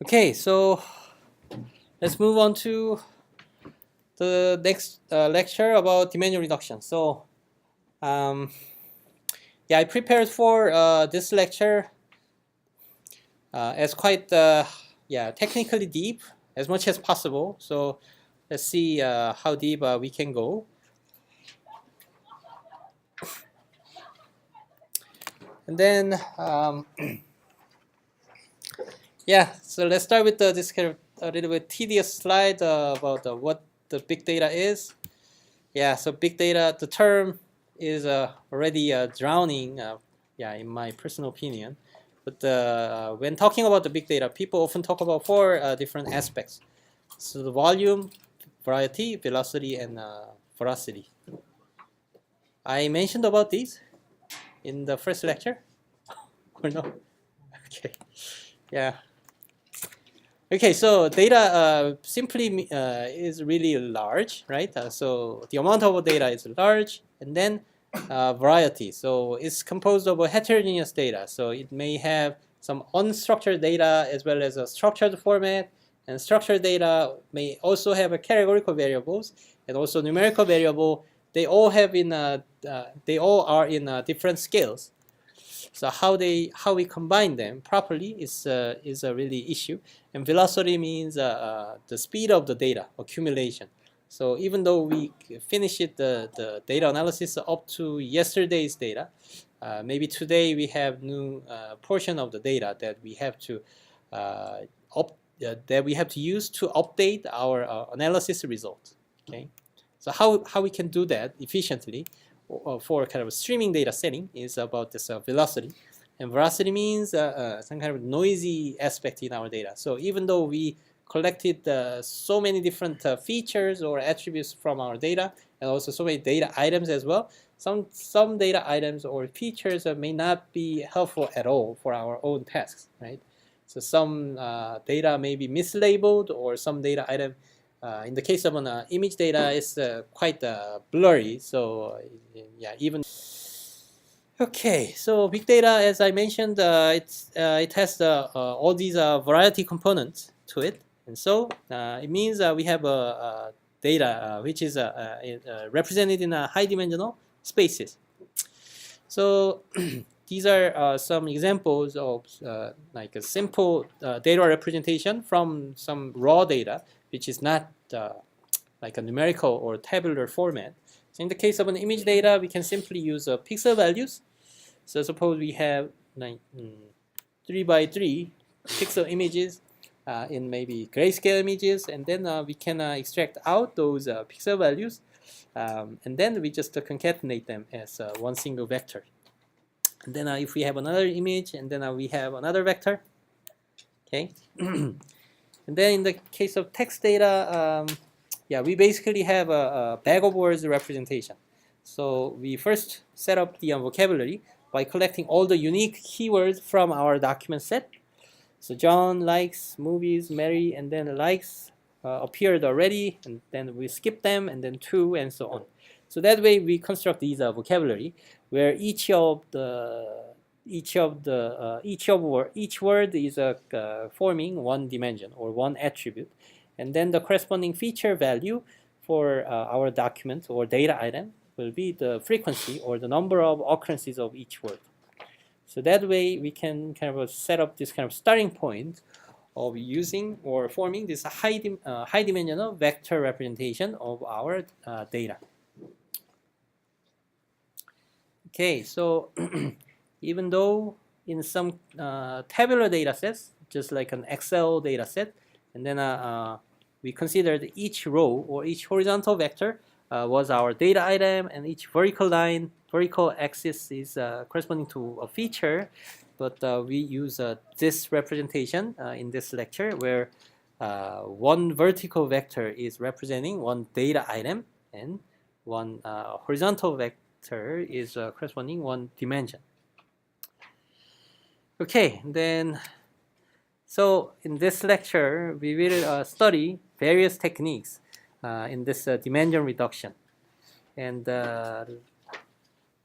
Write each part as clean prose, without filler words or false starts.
Okay, so let's move on to the next lecture about dimension reduction. So, um, yeah, I prepared for this lecture as quite technically deep as much as possible. So let's see how deep we can go. And then yeah, so let's start with this kind of a little bit tedious slide about what the big data is. Yeah, so big data, the term is already drowning, in my personal opinion. But when talking about the big data, people often talk about four different aspects. So the volume, variety, velocity, and veracity. I mentioned about these in the first lecture, or no? Okay, yeah. Okay, so data simply is really large, right? So the amount of data is large, and then variety. So it's composed of a heterogeneous data. So it may have some unstructured data as well as a structured format, and structured data may also have a categorical variables and also numerical variable. They all are in different scales. So how we combine them properly is a really issue. And velocity means the speed of the data accumulation. So even though we finished the data analysis up to yesterday's data, maybe today we have new portion of the data that we have to use to update our analysis results. Okay, so how we can do that efficiently for kind of a streaming data setting is about this velocity. And veracity means some kind of noisy aspect in our data. So even though we collected so many different features or attributes from our data, and also so many data items as well, some data items or features may not be helpful at all for our own tasks, right? So some data may be mislabeled, or some data item in the case of an image data, is quite blurry. So yeah, even okay. So big data, as I mentioned, it has all these variety components to it, and so it means we have a data which is represented in high-dimensional spaces. So these are some examples of like a simple data representation from some raw data, which is not like a numerical or tabular format. So in the case of an image data, we can simply use pixel values. So suppose we have like 3 by 3 pixel images in maybe grayscale images, and then we can extract out those pixel values, and then we just concatenate them as one single vector. And then if we have another image, and then we have another vector, okay. And then in the case of text data, we basically have a bag of words representation. So we first set up the vocabulary by collecting all the unique keywords from our document set. So John likes movies, Mary, and then likes appeared already, and then we skip them, and then to, and so on. So that way we construct these vocabulary where each word is forming one dimension or one attribute, and then the corresponding feature value for our document or data item will be the frequency or the number of occurrences of each word. So that way we can kind of set up this kind of starting point of using or forming this high-dimensional vector representation of our data. Okay, so even though in some tabular data sets, just like an Excel data set, and then we considered each row or each horizontal vector was our data item, and each vertical axis is corresponding to a feature. But we use this representation in this lecture, where one vertical vector is representing one data item, and one horizontal vector is corresponding one dimension. Okay, then, so in this lecture, we will study various techniques in this dimension reduction. And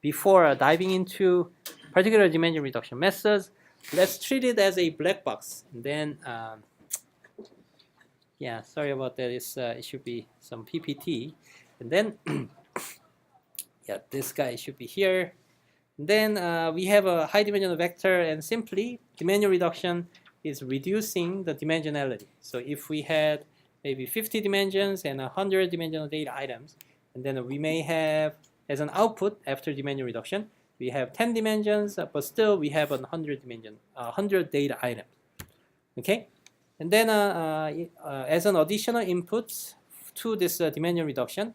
before diving into particular dimension reduction methods, let's treat it as a black box. And then Yeah, sorry about that. It should be some PPT, and then yeah, this guy should be here. And then we have a high dimensional vector, and simply dimension reduction is reducing the dimensionality. So if we had maybe 50 dimensions and 100 dimensional data items, and then we may have as an output after dimension reduction, we have 10 dimensions, but still we have 100 data items. Okay, and then as an additional input to this dimension reduction,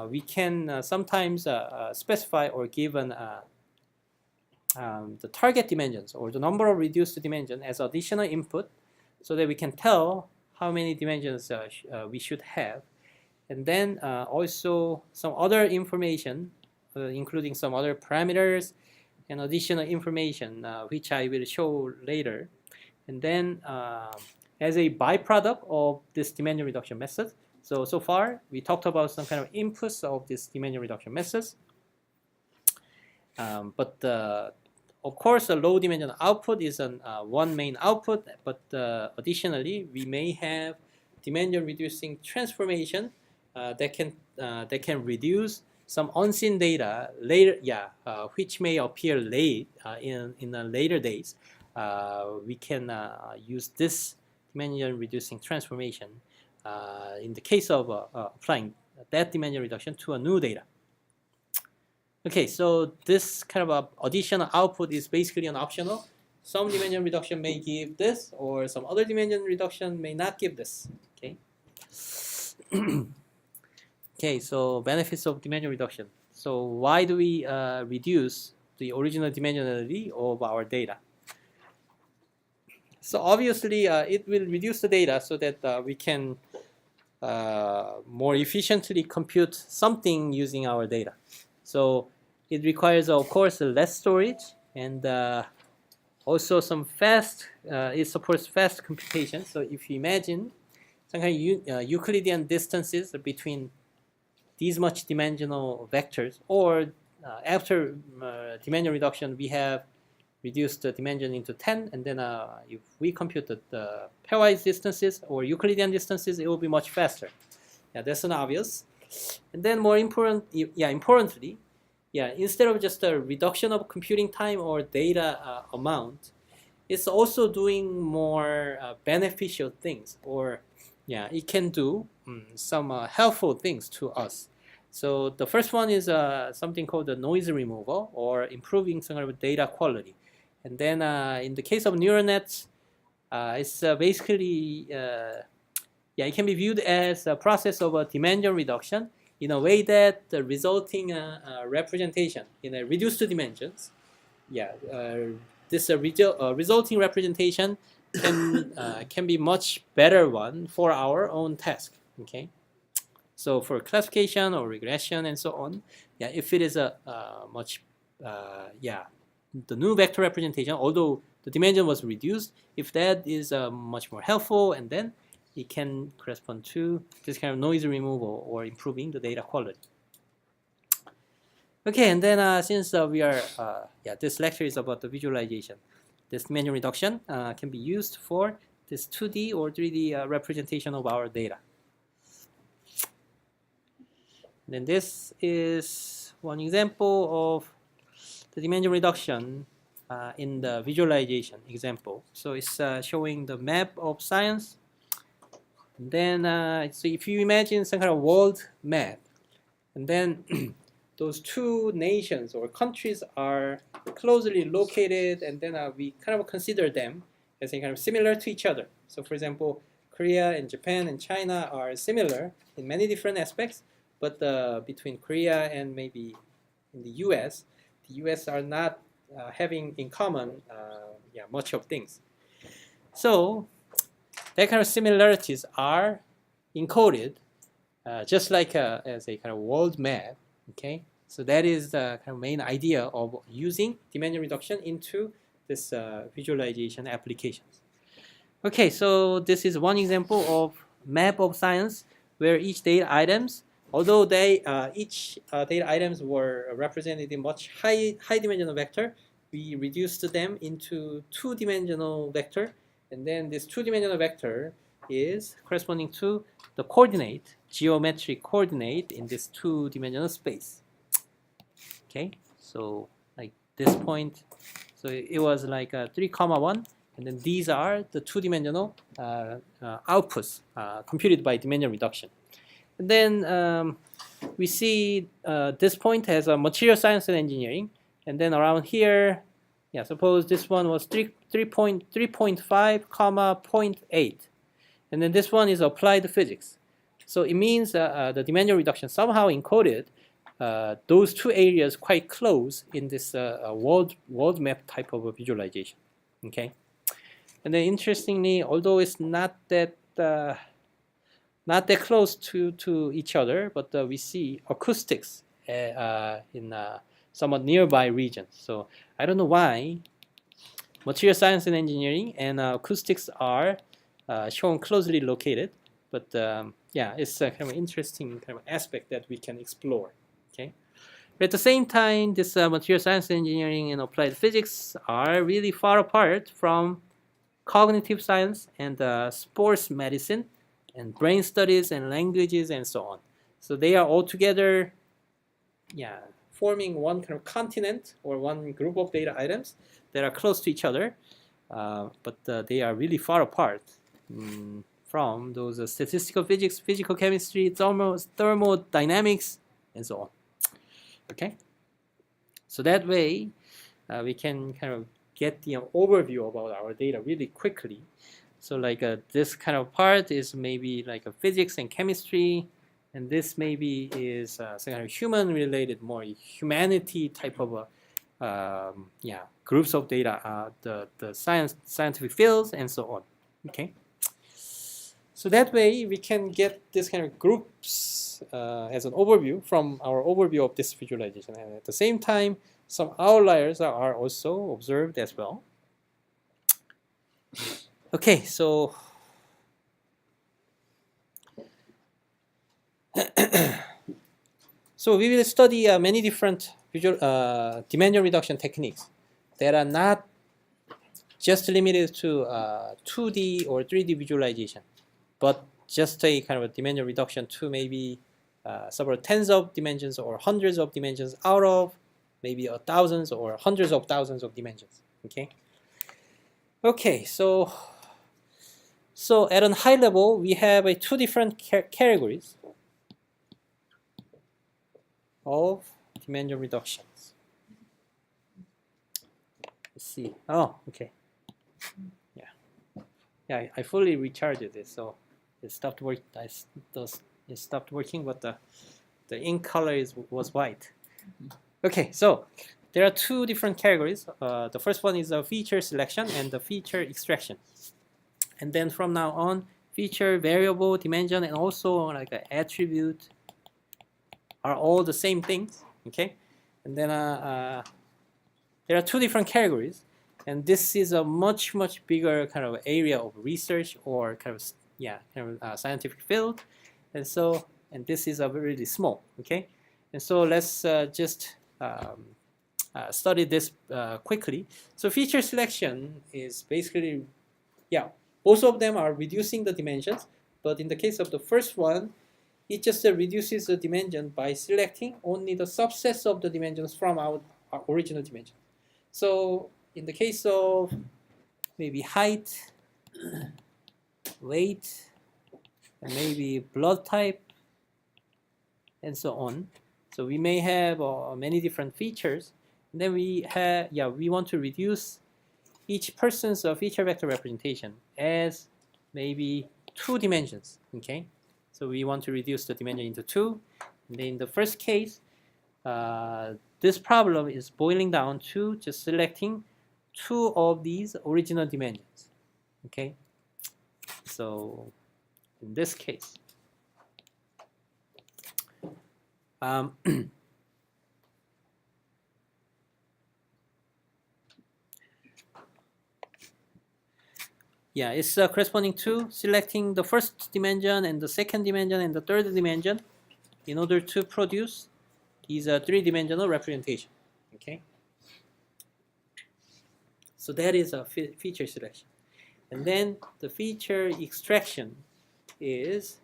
we can sometimes specify or given the target dimensions or the number of reduced dimensions as additional input, so that we can tell how many dimensions we should have, and then also some other information, including some other parameters and additional information, which I will show later. And then as a byproduct of this dimension reduction method, so far we talked about some kind of inputs of this dimension reduction methods, but of course a low dimensional output is one main output, but additionally we may have dimension reducing transformation that can reduce some unseen data later, which may appear late in the later days. We can use this dimension reducing transformation in the case of applying that dimension reduction to a new data. Okay, so this kind of additional output is basically an optional. Some dimension reduction may give this, or some other dimension reduction may not give this. Okay. Okay, so benefits of dimension reduction. So why do we reduce the original dimensionality of our data? So obviously, it will reduce the data so that we can more efficiently compute something using our data. So it requires, of course, less storage, and also some fast. It supports fast computation. So if you imagine some kind of Euclidean distances between these much dimensional vectors, or after dimension reduction, we have reduced the dimension into 10, and then if we compute the pairwise distances or Euclidean distances, it will be much faster. Yeah, that's an obvious. And then more importantly, instead of just a reduction of computing time or data amount, it's also doing more beneficial things, or it can do some helpful things to us. So the first one is something called the noise removal, or improving some kind of data quality. And then in the case of neural nets, it's basically, it can be viewed as a process of a dimension reduction in a way that the resulting representation in a reduced dimensions, this resulting representation can be much better one for our own task. Okay, so for classification or regression and so on, if it is a much the new vector representation, although the dimension was reduced, if that is much more helpful, and then it can correspond to this kind of noise removal or improving the data quality. Okay, and then since we are, this lecture is about the visualization. This dimension reduction can be used for this 2D or 3D representation of our data. Then this is one example of the dimension reduction in the visualization example. So it's showing the map of science. And then, so if you imagine some kind of world map, and then those two nations or countries are closely located, and then we kind of consider them as kind of similar to each other. So for example, Korea and Japan and China are similar in many different aspects, but between Korea and maybe in the US are not having in common much of things. So that kind of similarities are encoded just like as a kind of world map. Okay, so that is the kind of main idea of using dimension reduction into this visualization applications. Okay, so this is one example of map of science where each data items, although each data items were represented in much high dimensional vector, we reduced them into two-dimensional vector, and then this two-dimensional vector is corresponding to the coordinate, geometric coordinate in this two-dimensional space. Okay, so like this point, so it was like 3, 1, and then these are the two-dimensional outputs computed by dimension reduction. And then we see this point has a material science and engineering, and then around here, yeah, suppose this one was 3.5, 0.8, and then this one is applied physics. So it means the dimension reduction somehow encoded those two areas quite close in this world map type of a visualization. Okay, and then interestingly, although it's not that close to each other, but we see acoustics in somewhat nearby regions. So I don't know why material science and engineering and acoustics are shown closely located, but yeah, it's a kind of interesting kind of aspect that we can explore. Okay, but at the same time, this material science, engineering, and applied physics are really far apart from cognitive science and sports medicine and brain studies and languages and so on. So they are all together, yeah, forming one kind of continent or one group of data items that are close to each other, but they are really far apart from those statistical physics, physical chemistry, thermodynamics, and so on. Okay, so that way we can kind of get the overview about our data really quickly. So like this kind of part is maybe like a physics and chemistry, and this maybe is some kind of human-related, more humanity type of yeah, groups of data, the scientific fields, and so on. Okay. So that way we can get this kind of groups as an overview from our overview of this visualization, and at the same time, some outliers are also observed as well. Okay, so so we will study many different dimension reduction techniques that are not just limited to 2D or 3D visualization, but just a kind of a dimension reduction to maybe several tens of dimensions or hundreds of dimensions out of maybe thousands or hundreds of thousands of dimensions. Okay. Okay, so at a high level, we have two different categories of dimension reductions. Let's see. Oh, okay. Yeah, I fully recharged it, so it stopped working. It stopped working, but the ink color was white. Okay, so there are two different categories. The first one is a feature selection and the feature extraction. And then from now on, feature, variable, dimension, and also like an attribute are all the same things. Okay, and then there are two different categories, and this is a much bigger kind of area of research or kind of scientific field, and this is a really small. Okay, and so let's just study this quickly. So feature selection is basically, yeah, both of them are reducing the dimensions, but in the case of the first one, it just reduces the dimension by selecting only the subsets of the dimensions from our original dimension. So in the case of maybe height, weight, and maybe blood type, and so on. So we may have many different features. And then we want to reduce each person's feature vector representation as maybe 2 dimensions. Okay, so we want to reduce the dimension into 2. And then in the first case, this problem is boiling down to just selecting 2 of these original dimensions. Okay, so in this case, yeah, it's corresponding to selecting the first dimension and the second dimension and the third dimension in order to produce these 3-dimensional representation. Okay, so that is a feature selection. And then the feature extraction is,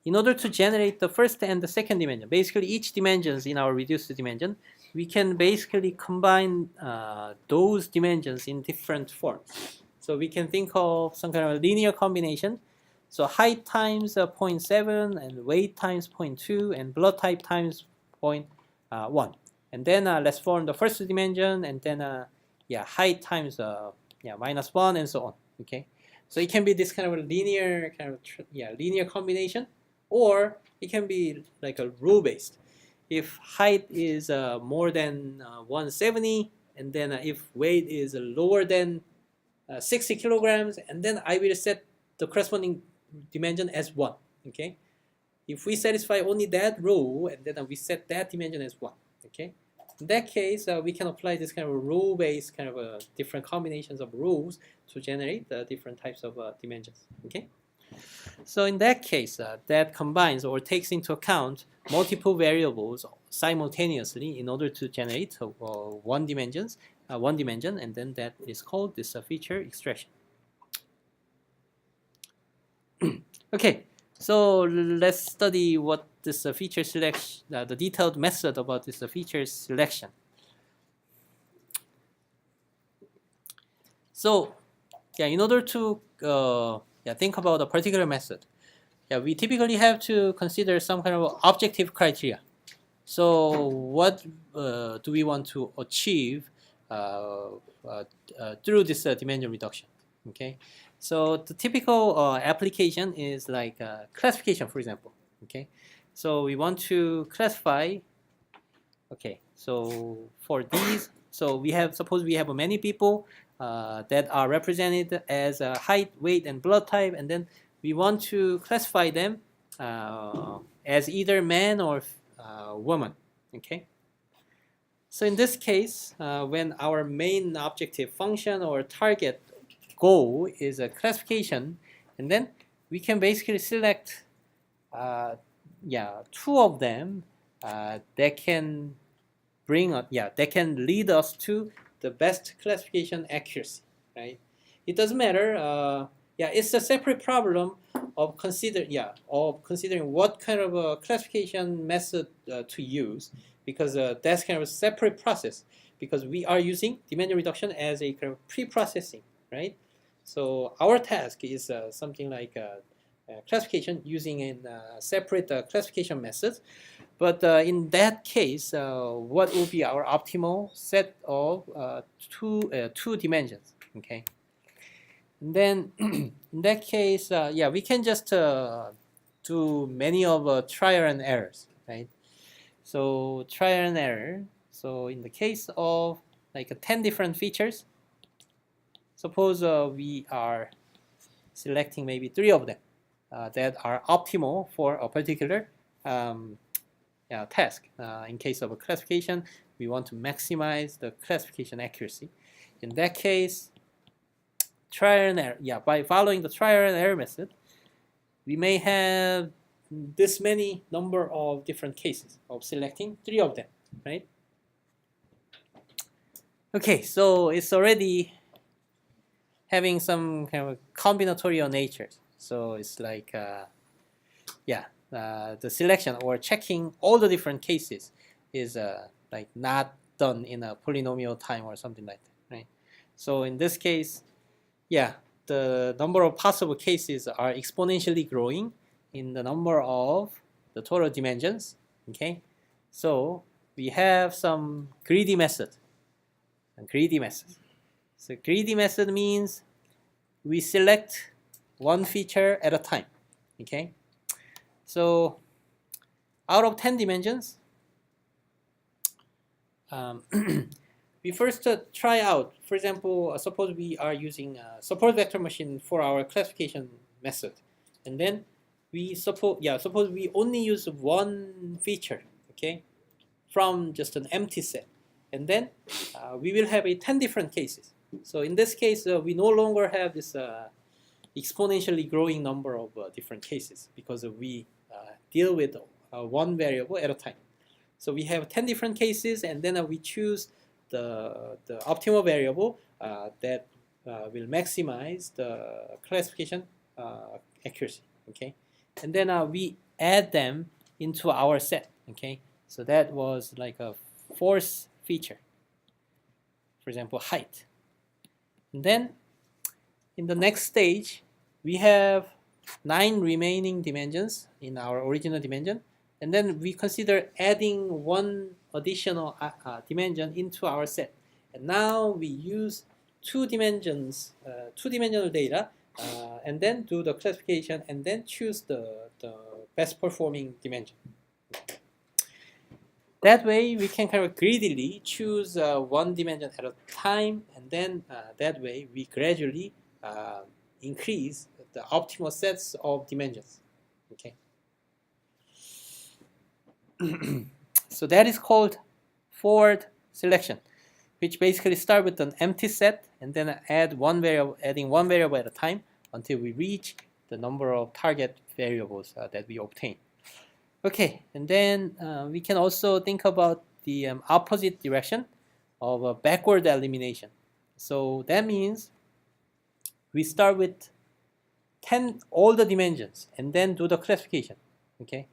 in order to generate the first and the second dimension, basically each dimensions in our reduced dimension, we can basically combine those dimensions in different forms. So we can think of some kind of linear combination. So height times 0.7 and weight times 0.2 and blood type times 0.1. And then let's form the first dimension, and then height times -1 and so on. Okay, so it can be this kind of a linear linear combination, or it can be like a rule based. If height is more than 170, and then if weight is lower than 60 kilograms, and then I will set the corresponding dimension as 1. Okay, if we satisfy only that rule, and then we set that dimension as 1. Okay, in that case, we can apply this kind of rule-based kind of different combinations of rules to generate the different types of dimensions. Okay, so in that case, that combines or takes into account multiple variables simultaneously in order to generate one dimension, and then that is called this feature extraction. Okay, so let's study what this feature selection, the detailed method about this feature selection. So, in order to think about a particular method, we typically have to consider some kind of objective criteria. So, what do we want to achieve through this dimension reduction? Okay, so the typical application is like classification, for example. Okay, so we want to classify. Okay, so for these, so we have, suppose we have many people that are represented as height, weight, and blood type, and then we want to classify them as either man or woman. Okay, so in this case, when our main objective function or target goal is a classification, and then we can basically select two of them that can bring that can lead us to the best classification accuracy, right? It doesn't matter. It's a separate problem of considering what kind of a classification method to use, because that's kind of a separate process, because we are using dimension reduction as a kind of pre-processing, right? So our task is something like classification using a separate classification methods. But in that case, what will be our optimal set of two dimensions? Okay. And then in that case, we can just do many of trial and errors, right? So trial and error. So in the case of like 10 different features, suppose we are selecting maybe 3 of them that are optimal for a particular task. In case of a classification, we want to maximize the classification accuracy. In that case, trial and error. By following the trial and error method, we may have this many number of different cases of selecting 3 of them, right? Okay, so it's already having some kind of combinatorial nature. So it's like, the selection or checking all the different cases is like not done in a polynomial time or something like that, right? So in this case, the number of possible cases are exponentially growing in the number of the total dimensions. Okay, so we have some greedy method. So greedy method means we select one feature at a time. Okay, so out of 10 dimensions, we first try out, for example, suppose we are using a support vector machine for our classification method, and then we suppose we only use one feature, okay, from just an empty set, and then we will have 10 different cases. So in this case, we no longer have this exponentially growing number of different cases, because we deal with one variable at a time. So we have 10 different cases, and then we choose the optimal variable that will maximize the classification accuracy. Okay, and then we add them into our set. Okay, so that was like a fourth feature. For example, height. And then in the next stage, we have 9 remaining dimensions in our original dimension, and then we consider adding one additional dimension into our set. And now we use two-dimensional data, and then do the classification, and then choose the best performing dimension. That way, we can kind of greedily choose one dimension at a time, and then that way we gradually increase the optimal sets of dimensions. Okay. So that is called forward selection, which basically start with an empty set and then adding one variable at a time until we reach the number of target variables that we obtain. Okay, and then we can also think about the opposite direction of backward elimination. So that means we start with all the dimensions and then do the classification. Okay,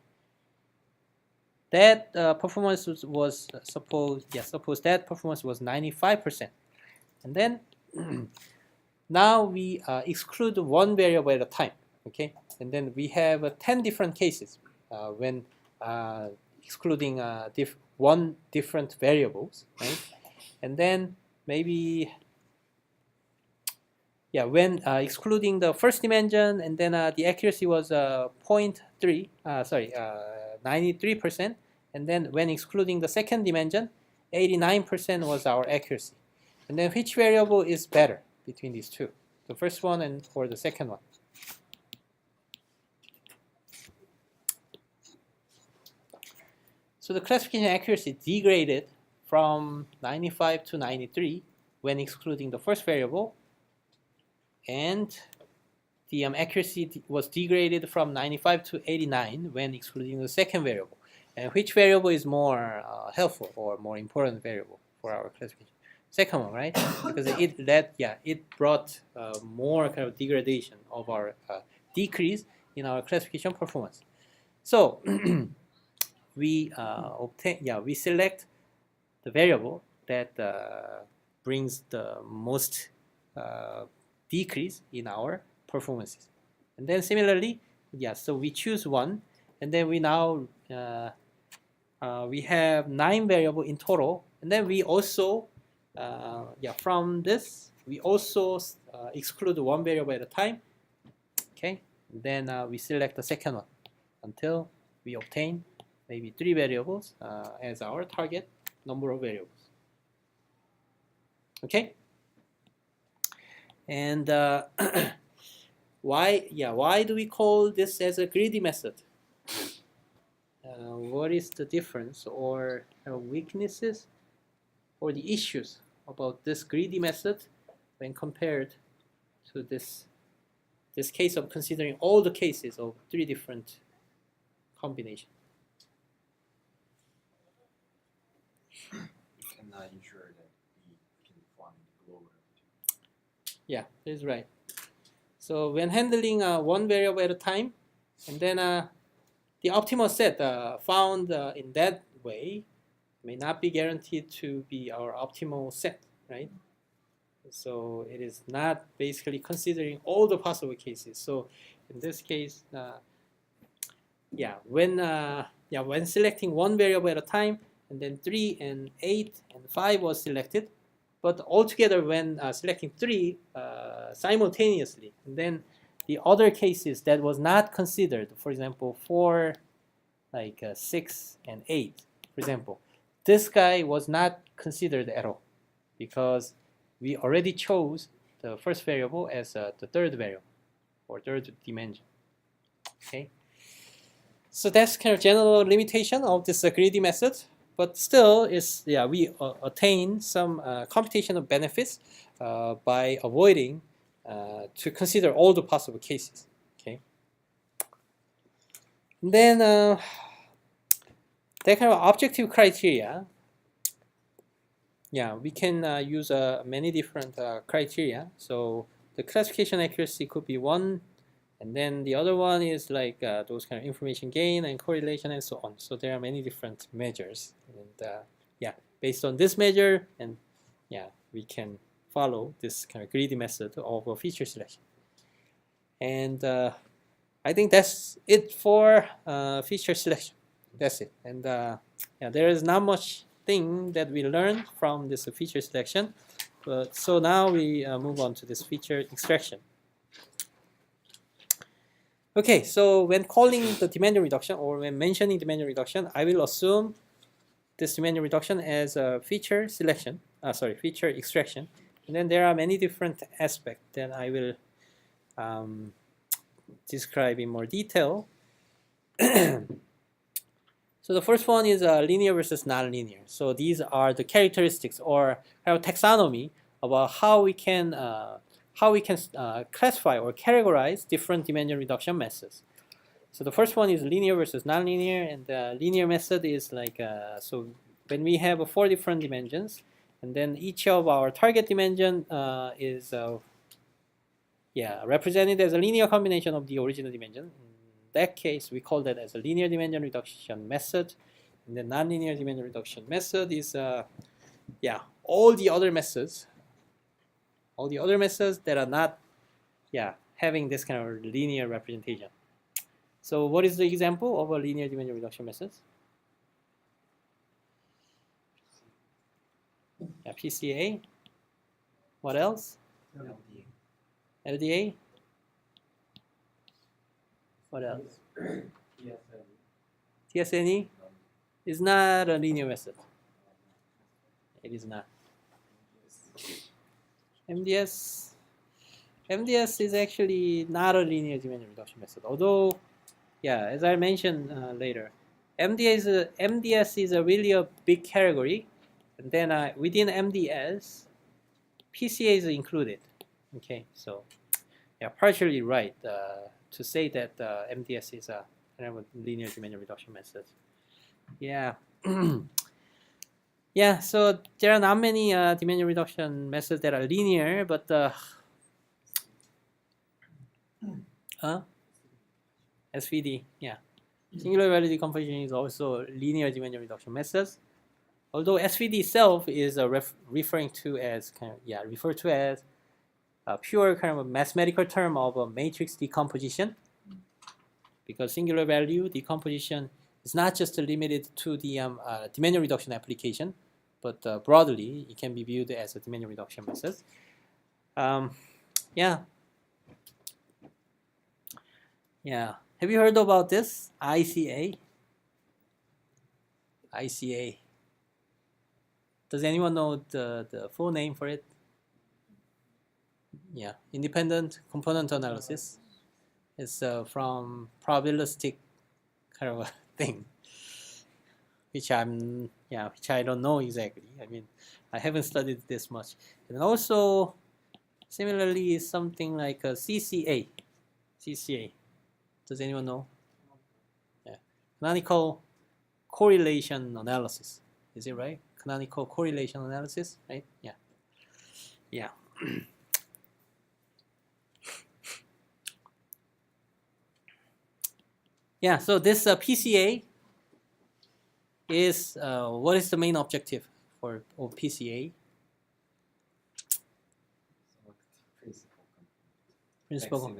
that performance was suppose that performance was 95%, and then now we exclude one variable at a time. Okay, and then we have 10 different cases when excluding different variables, right? And then maybe when excluding the first dimension, and then the accuracy was 93%, and then when excluding the second dimension, 89% was our accuracy. And then which variable is better between these two, the first one and or the second one? So the classification accuracy degraded from 95 to 93 when excluding the first variable, and the accuracy was degraded from 95 to 89 when excluding the second variable. And which variable is more helpful or more important variable for our classification? Second one, right? Because it brought more kind of degradation of our decrease in our classification performance. So we select the variable that brings the most decrease in our performances. And then similarly, so we choose one, and then we now we have 9 variables in total, and then we also from this we also exclude one variable at a time. Okay, and then we select the second one until we obtain maybe 3 variables as our target number of variables. Okay, and why do we call this as a greedy method? What is the difference or weaknesses or the issues about this greedy method when compared to this case of considering all the cases of 3 different combinations? We cannot ensure that we can find the global. Yeah, that's right. So when handling one variable at a time, and then the optimal set found in that way may not be guaranteed to be our optimal set, right? So it is not basically considering all the possible cases. So in this case, when selecting one variable at a time, and then 3 and 8 and 5 was selected, but altogether when selecting 3 simultaneously, and then the other cases that was not considered, for example 4, like 6 and 8, for example, this guy was not considered at all because we already chose the first variable as the third variable or third dimension. Okay, so that's kind of general limitation of this greedy method. But still, we attain some computational benefits by avoiding to consider all the possible cases. Okay. And then that kind of objective criteria. yeah, we can use many different criteria. So the classification accuracy could be one, and then the other one is like those kind of information gain and correlation and so on. So there are many different measures, and yeah, based on this measure, and yeah, we can follow this kind of greedy method of a feature selection. And I think that's it for feature selection. That's it. And yeah, there is not much thing that we learned from this feature selection. But so now we move on to this feature extraction. Okay, so when calling the dimension reduction or when mentioning dimension reduction, I will assume this dimension reduction as a feature selection. Feature extraction. And then there are many different aspects that I will describe in more detail. So the first one is linear versus nonlinear. So these are the characteristics or kind of taxonomy about how we can classify or categorize different dimension reduction methods. So the first one is linear versus nonlinear, and the linear method is like so when we have 4 different dimensions, and then each of our target dimension is represented as a linear combination of the original dimension. In that case, we call that as a linear dimension reduction method. And the nonlinear dimension reduction method is all the other methods that are not having this kind of linear representation. So what is the example of a linear dimension reduction method? Yeah, PCA. What else? LDA. LDA. What else? TSNE is not a linear method. It is not. MDS is actually not a linear dimension reduction method. Although, yeah, as I mentioned later, MDS is a really a big category, and then within MDS, PCA is included. Okay, so yeah, partially right to say that MDS is a kind of a linear dimension reduction method. Yeah. Yeah, so there are not many dimension reduction methods that are linear, but SVD, yeah. Singular value decomposition is also linear dimension reduction methods. Although SVD itself is referred to as a pure kind of a mathematical term of a matrix decomposition, because singular value decomposition is not just limited to the dimension reduction application, but broadly it can be viewed as a dimension reduction method. Yeah. Have you heard about this ICA? ICA. Does anyone know the full name for it? Yeah, independent component analysis. It's from probabilistic kind of a thing, which I don't know exactly. I mean, I haven't studied this much. And also, similarly, something like a CCA. CCA. Does anyone know? Yeah, canonical correlation analysis. Is it right? Canonical correlation analysis, right? Yeah. Yeah. Yeah, so this PCA is what is the main objective for PCA? Principal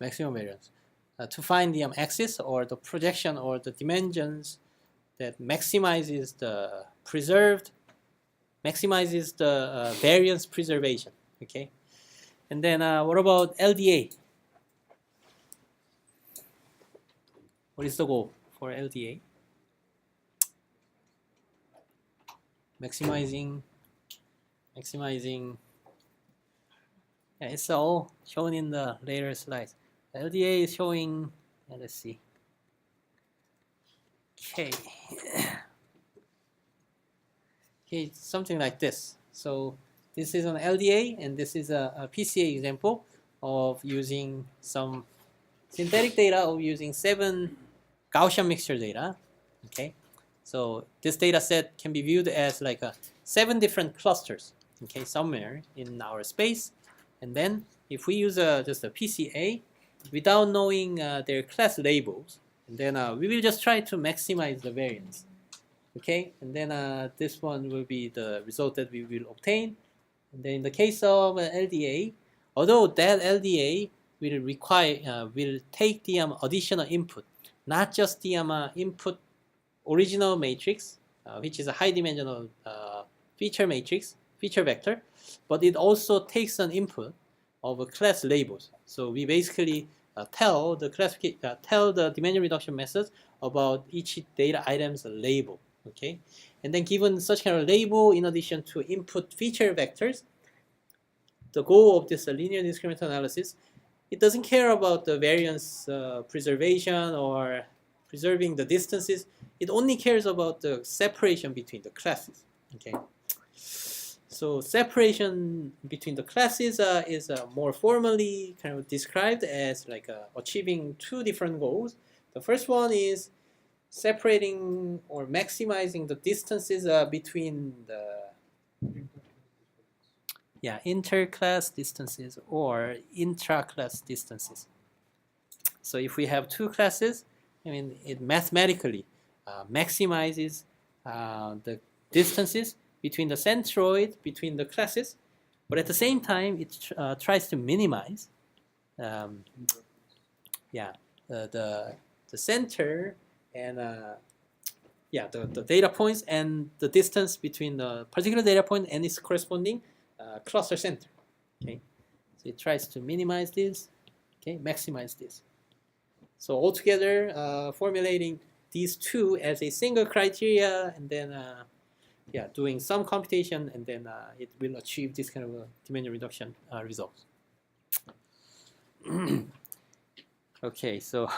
maximum variance. To find the axis or the projection or the dimensions that maximizes the variance preservation. Okay, and then what about LDA? What is the goal for LDA? Maximizing. Yeah, it's all shown in the later slides. LDA is showing. Let's see. Okay, something like this. So this is an LDA, and this is a PCA example of using some synthetic data of using 7 Gaussian mixture data. Okay, so this data set can be viewed as like a 7 different clusters, okay, somewhere in our space. And then if we use just a PCA without knowing their class labels, and then we will just try to maximize the variance. Okay, and then this one will be the result that we will obtain. And then in the case of LDA, although that LDA will require will take the additional input, not just the input original matrix, which is a high-dimensional feature matrix, feature vector, but it also takes an input of class labels. So we basically tell the dimension reduction methods about each data item's label. Okay, and then given such kind of label in addition to input feature vectors, the goal of this linear discriminant analysis, it doesn't care about the variance preservation or preserving the distances. It only cares about the separation between the classes. Okay, so separation between the classes is more formally kind of described as like achieving 2 different goals. The first one is separating or maximizing the distances between the interclass distances or intra-class distances. So if we have 2 classes, I mean, it mathematically maximizes the distances between the centroid between the classes, but at the same time it tries to minimize the center and the data points and the distance between the particular data point and its corresponding cluster center. Okay, so it tries to minimize this, okay, maximize this. So altogether, formulating these 2 as a single criteria, and then doing some computation, and then it will achieve this kind of a dimension reduction results. Okay, so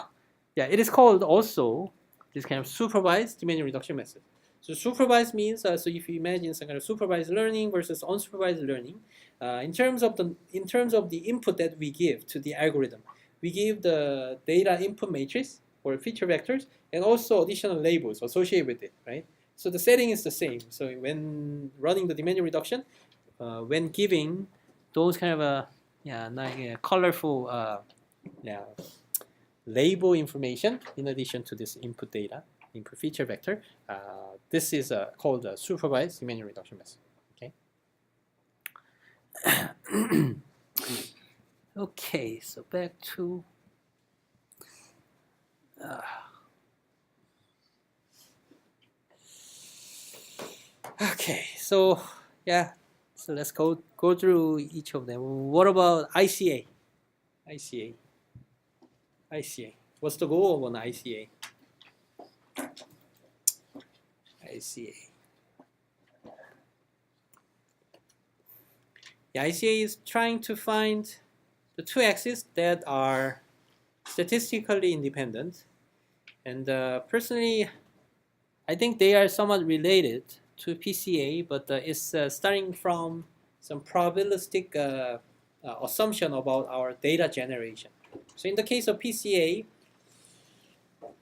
it is called also this kind of supervised dimension reduction method. So supervised means, so if you imagine some kind of supervised learning versus unsupervised learning, in terms of the input that we give to the algorithm, we give the data input matrix or feature vectors and also additional labels associated with it, right? So the setting is the same. So when running the dimension reduction, when giving those kind of colorful label information in addition to this input feature vector, this is called a supervised dimension reduction method. Okay. Okay, so back to okay, so so let's go through each of them. What about ICA? ICA. What's the goal of an ICA? The ICA is trying to find the 2 axes that are statistically independent, and personally, I think they are somewhat related to PCA, but it's starting from some probabilistic assumption about our data generation. So in the case of PCA,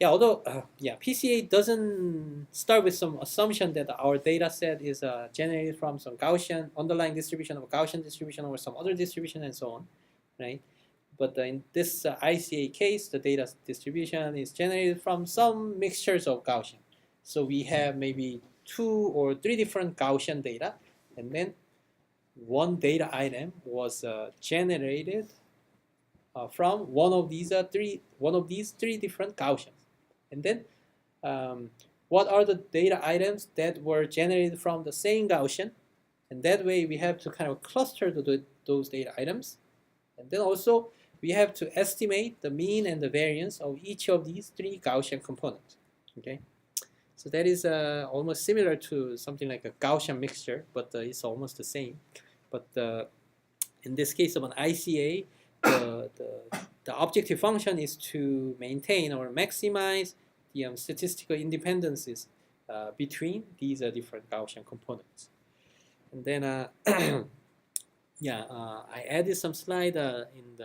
although PCA doesn't start with some assumption that our data set is generated from some Gaussian underlying distribution of a Gaussian distribution or some other distribution and so on, right? But in this ICA case, the data distribution is generated from some mixtures of Gaussian. So we have maybe 2 or 3 different Gaussian data, and then one data item was generated from one of these 3 different Gaussians. And then what are the data items that were generated from the same Gaussian? And that way we have to kind of cluster those data items. And then also we have to estimate the mean and the variance of each of these 3 Gaussian components. Okay, so that is almost similar to something like a Gaussian mixture, but it's almost the same. But in this case of an ICA, the objective function is to maintain or maximize the statistical independencies between these different Gaussian components. And then I added some slide in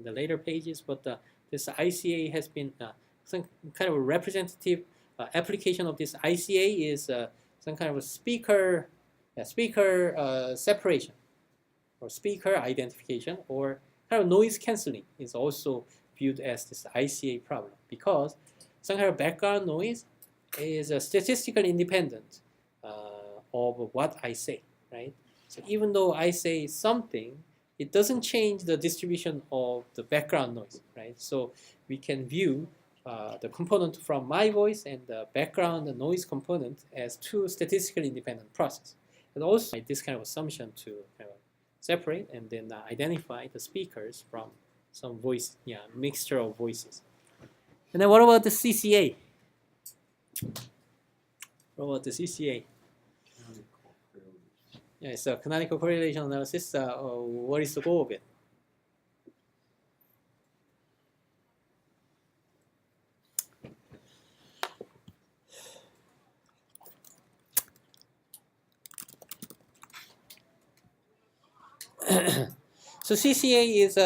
the later pages, but this ICA has been some kind of a representative application of this ICA is some kind of a speaker speaker separation or speaker identification or kind of noise cancelling is also viewed as this ICA problem because some kind of background noise is statistically independent of what I say, right? So even though I say something, it doesn't change the distribution of the background noise, right? So we can view the component from my voice and the background the noise component as two statistically independent processes. And also this kind of assumption to kind of separate and then identify the speakers from some voice, mixture of voices. And then what about the CCA? What about the CCA? Yeah, it's a canonical correlation analysis. What is the goal of it? So CCA is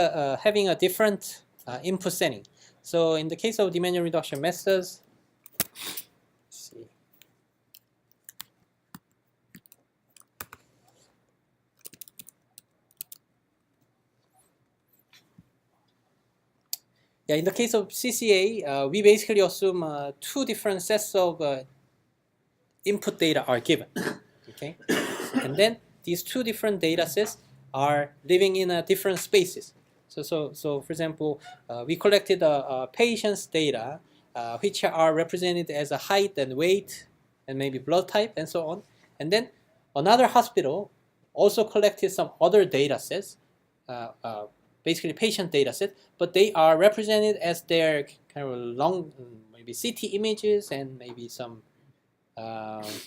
having a different input setting. So in the case of dimension reduction methods, let's see. Yeah, in the case of CCA, we basically assume two different sets of input data are given. Okay, and then these two different data sets are living in different spaces. So for example, we collected a patient's data, which are represented as a height and weight, and maybe blood type, and so on. And then another hospital also collected some other data sets, basically patient data set, but they are represented as their kind of long, maybe CT images and maybe some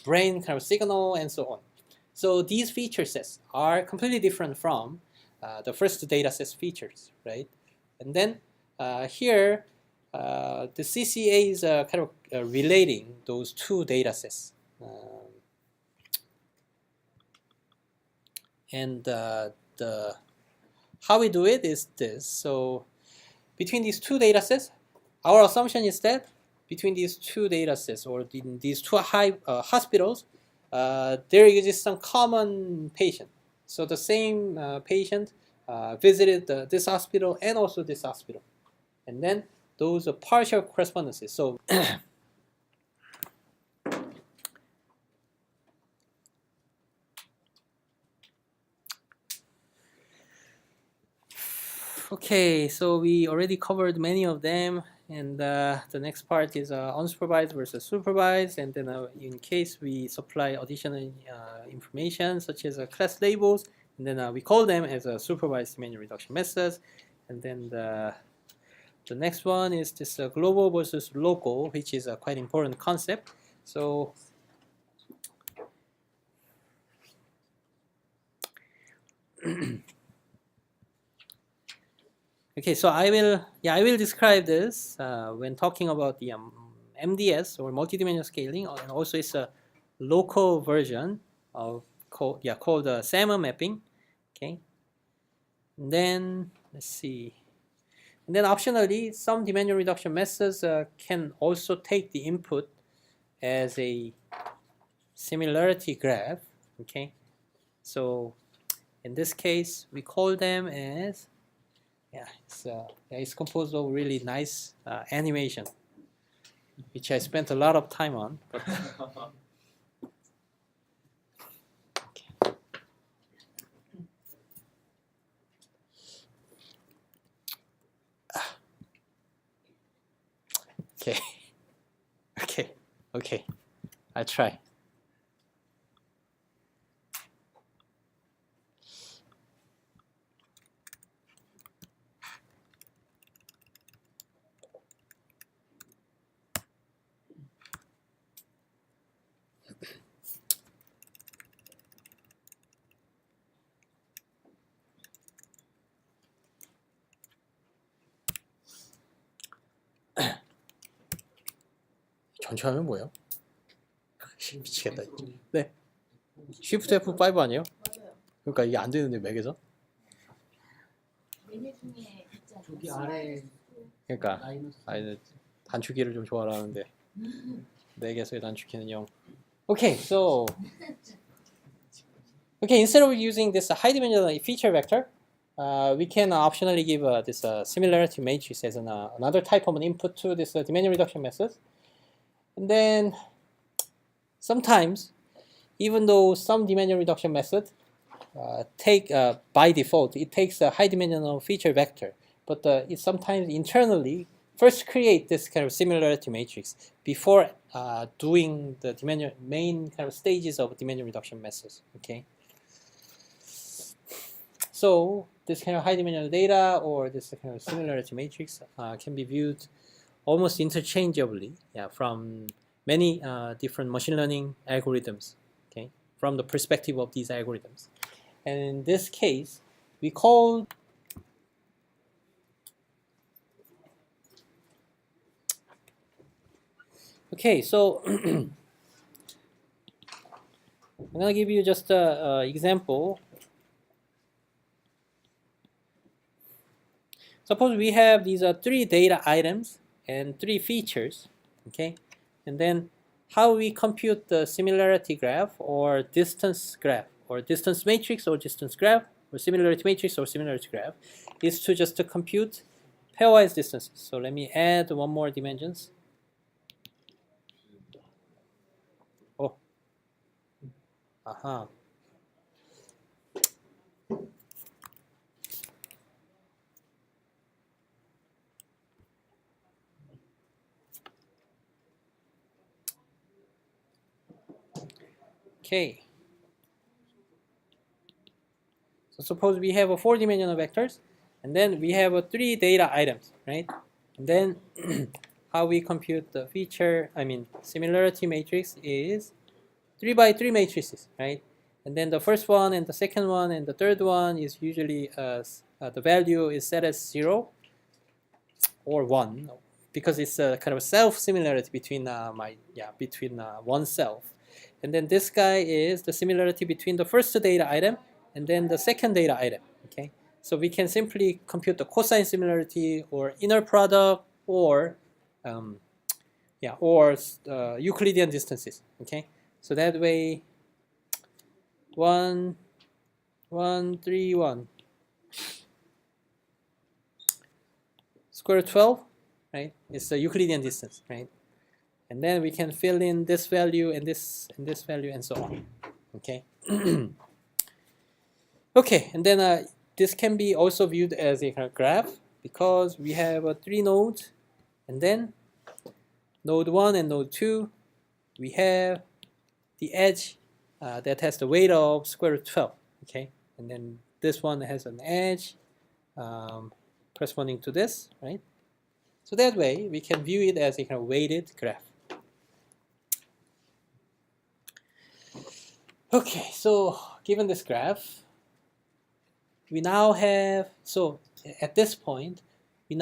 brain kind of signal and so on. So these feature sets are completely different from the first data set's features, right? And then here, the CCA is kind of relating those two data sets. And how we do it is this. So between these two data sets, our assumption is that between these two data sets or in these two hospitals, there exists some common patient. So the same patient visited this hospital and also this hospital. And then those are partial correspondences. So okay, so we already covered many of them, and the next part is unsupervised versus supervised, and then in case we supply additional information such as class labels, and then we call them as supervised dimension reduction methods, and then the next one is this global versus local, which is a quite important concept. So okay, so I will describe this when talking about the MDS or multidimensional scaling, and also it's a local version of called Salmon mapping. Okay, and then let's see, and then optionally some dimension reduction methods can also take the input as a similarity graph. Okay, so in this case we call them as it's composed of really nice animation, which I spent a lot of time on. But okay, I try. 전체 화면 뭐예요? 미치겠다. 네. Shift F5 아니에요? 맞아요. 그러니까 이게 안 되는데 맥에서? 메뉴 중에 있지 않나요? 저기 아래 그러니까 마이너스 아니 단축키를 좀 좋아하는데 맥에서의 단축키는 0. Okay, so Okay, instead of using this high-dimensional feature vector, we can optionally give this similarity matrix as another type of an input to this dimension reduction method. And then sometimes, even though some dimension reduction method by default, it takes a high-dimensional feature vector, but it sometimes internally first create this kind of similarity matrix before doing the main kind of stages of dimension reduction methods. Okay. So this kind of high-dimensional data or this kind of similarity matrix can be viewed almost interchangeably, from many different machine learning algorithms. Okay, from the perspective of these algorithms, and in this case, we call okay. So I'm gonna give you just an example. Suppose we have these 3 data items and 3 features, okay? And then how we compute the similarity graph or distance graph or distance matrix or distance graph or similarity matrix or similarity graph is to just compute pairwise distances. So let me add one more dimensions. Oh, aha. Okay. So suppose we have a 4-dimensional vectors, and then we have 3 data items, right? And then how we compute the similarity matrix is 3 by 3 matrices, right? And then the first one and the second one and the third one is usually the value is set as 0 or 1 because it's a kind of self-similarity between oneself. And then this guy is the similarity between the first data item and then the second data item. Okay, so we can simply compute the cosine similarity or inner product or Euclidean distances. Okay, so that way 1, 1, 3, 1 square root 12, right? It's a Euclidean distance, right? And then we can fill in this value and this value and so on. Okay. Okay, and then this can be also viewed as a graph because we have 3 nodes, and then node 1 and node 2, we have the edge that has the weight of square root 12. Okay, and then this one has an edge corresponding to this, right? So that way we can view it as a kind of weighted graph. Okay, so given this graph, we now have, so at this point, we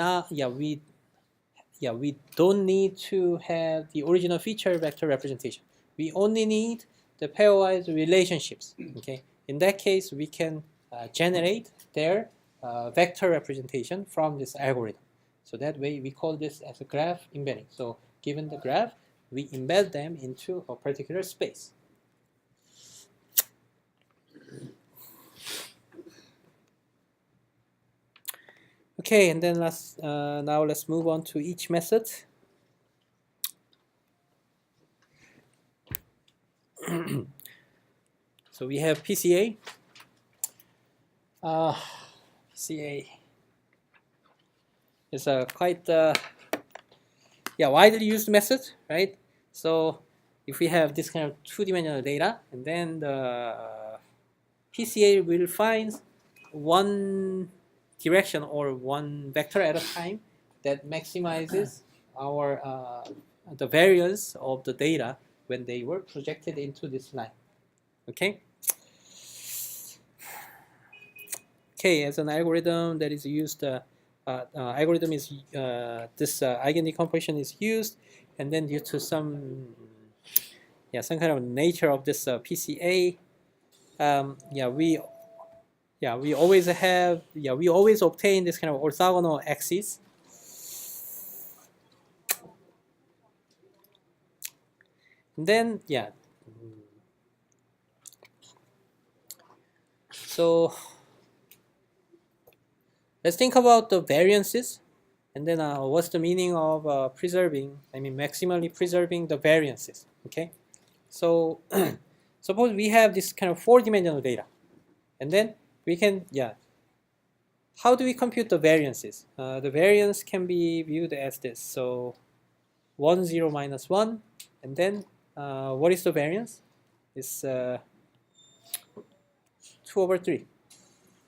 don't need to have the original feature vector representation. We only need the pairwise relationships. Okay, in that case, we can generate their vector representation from this algorithm. So that way, we call this as a graph embedding. So given the graph, we embed them into a particular space. Okay, and then now let's move on to each method. So we have PCA. PCA is a quite widely used method, right? So if we have this kind of 2-dimensional data, and then the PCA will find one direction or one vector at a time that maximizes our the variance of the data when they were projected into this line. Okay. Okay, as an algorithm that is used, this eigendecomposition is used, and then due to some kind of nature of this PCA, we always obtain this kind of orthogonal axis. And then So let's think about the variances, and then what's the meaning of maximally preserving the variances, okay? So suppose we have this kind of 4-dimensional data, and then we can, how do we compute the variances? The variance can be viewed as this. So 1, 0, minus 1, and then what is the variance? It's 2 over 3.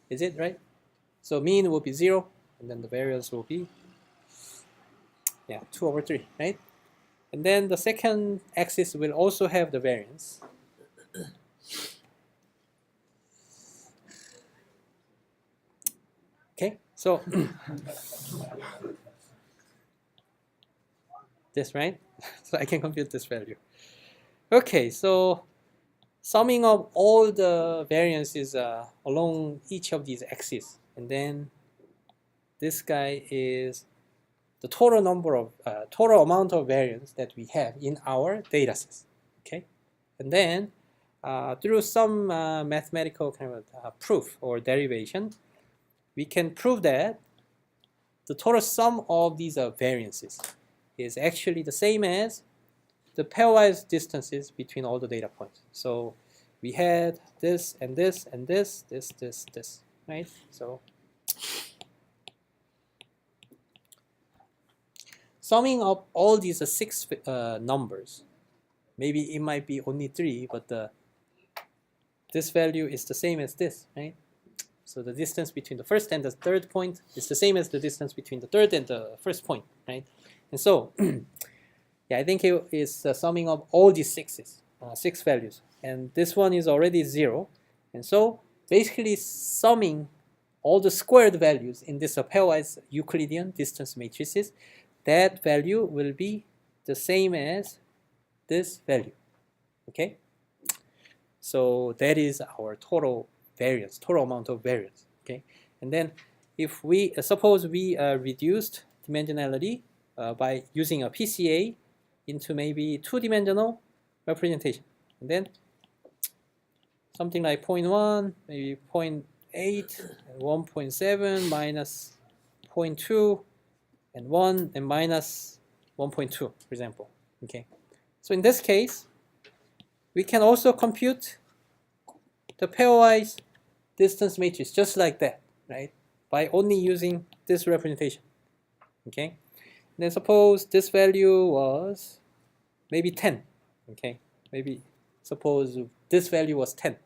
Is it right? So mean will be 0, and then the variance will be 2 over 3, right? And then the second axis will also have the variance. Okay, so this, right? So I can compute this value. Okay, so summing up all the variances along each of these axes, and then this guy is the total number of total amount of variance that we have in our data sets. Okay, and then through some mathematical kind of proof or derivation, we can prove that the total sum of these variances is actually the same as the pairwise distances between all the data points. So we had this and this and this, right? So summing up all these 6 numbers, maybe it might be only 3, but this value is the same as this, right? So the distance between the first and the third point is the same as the distance between the third and the first point, right? And so, I think it is summing up all these 6 values. And this one is already 0. And so, basically summing all the squared values in this pairwise Euclidean distance matrices, that value will be the same as this value, okay? So that is our total variance, total amount of variance, okay? And then if we, suppose we reduced dimensionality by using a PCA into maybe 2-dimensional representation, and then something like 0.1, maybe 0.8, and 1.7, minus 0.2, and 1, and minus 1.2, for example, okay? So in this case, we can also compute the pairwise distance matrix just like that, right? By only using this representation, okay? And then suppose this value was maybe 10, okay? Maybe suppose this value was 10.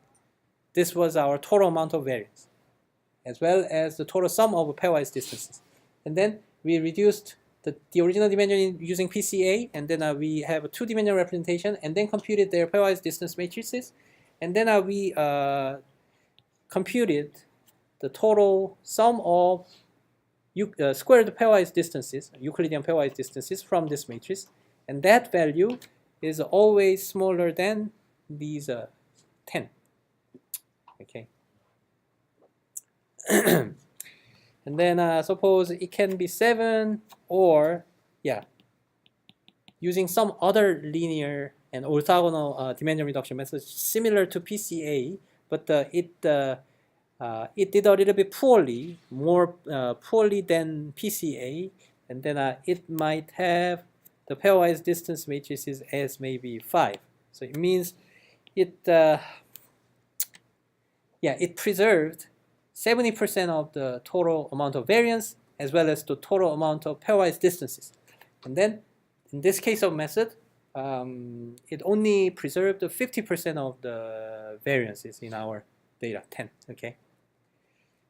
This was our total amount of variance, as well as the total sum of pairwise distances. And then we reduced the original dimension using PCA, and then we have a 2-dimensional representation, and then computed their pairwise distance matrices. And then we computed the total sum of squared pairwise distances, Euclidean pairwise distances from this matrix, and that value is always smaller than these 10. Okay. And then suppose it can be 7, or using some other linear and orthogonal dimension reduction methods similar to PCA, but it did a little bit poorly, more poorly than PCA, and then it might have the pairwise distance matrices as maybe 5. So it means it it preserved 70% of the total amount of variance as well as the total amount of pairwise distances. And then in this case of method, it only preserved 50% of the variances in our data, 10, okay?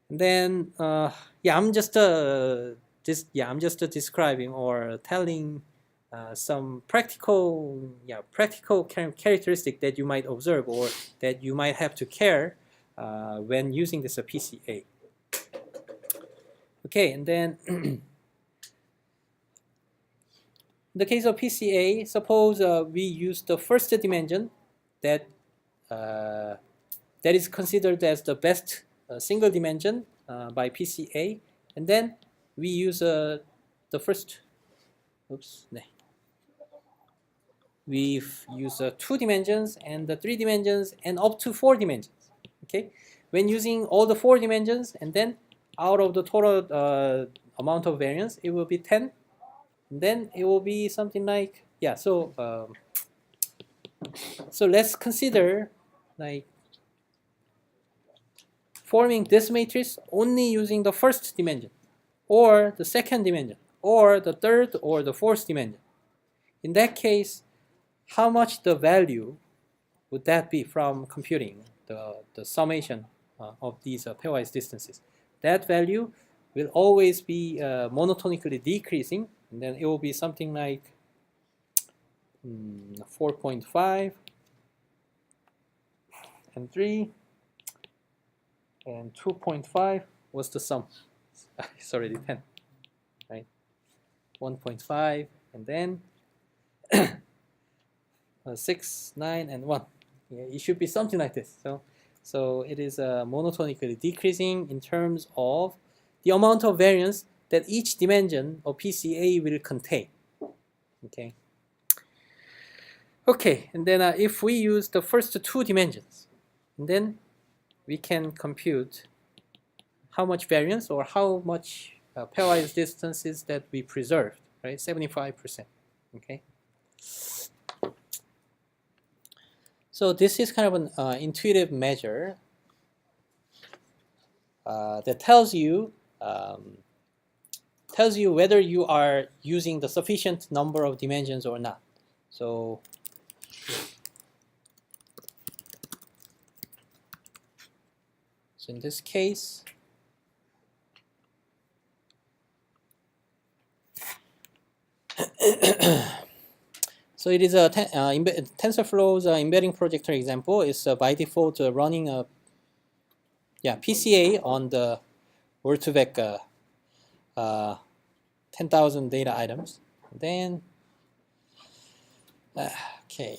And then I'm just describing or telling some practical characteristic that you might observe or that you might have to care when using this PCA. Okay, and then in the case of PCA, suppose we use the first dimension that is considered as the best single dimension by PCA, and then we use the first. We use 2 dimensions and the 3 dimensions and up to 4 dimensions. Okay, when using all the 4 dimensions, and then out of the total amount of variance, it will be 10. And then it will be something like, yeah, so let's consider like forming this matrix only using the first dimension, or the second dimension, or the third or the fourth dimension. In that case, how much the value would that be from computing the summation of these pairwise distances? That value will always be monotonically decreasing, and then it will be something like 4.5 and 3 and 2.5. What's the sum? It's already 10, right? 1.5 and then 6, 9, and 1. Yeah, it should be something like this. So it is monotonically decreasing in terms of the amount of variance that each dimension of PCA will contain. Okay. Okay, and then if we use the first 2 dimensions, and then we can compute how much variance or how much pairwise distances that we preserved, right? 75%. Okay. So this is kind of an intuitive measure that tells you whether you are using the sufficient number of dimensions or not. So in this case, so it is a TensorFlow's embedding projector example is by default running a PCA on the Word2Vec 10,000 data items. Then okay.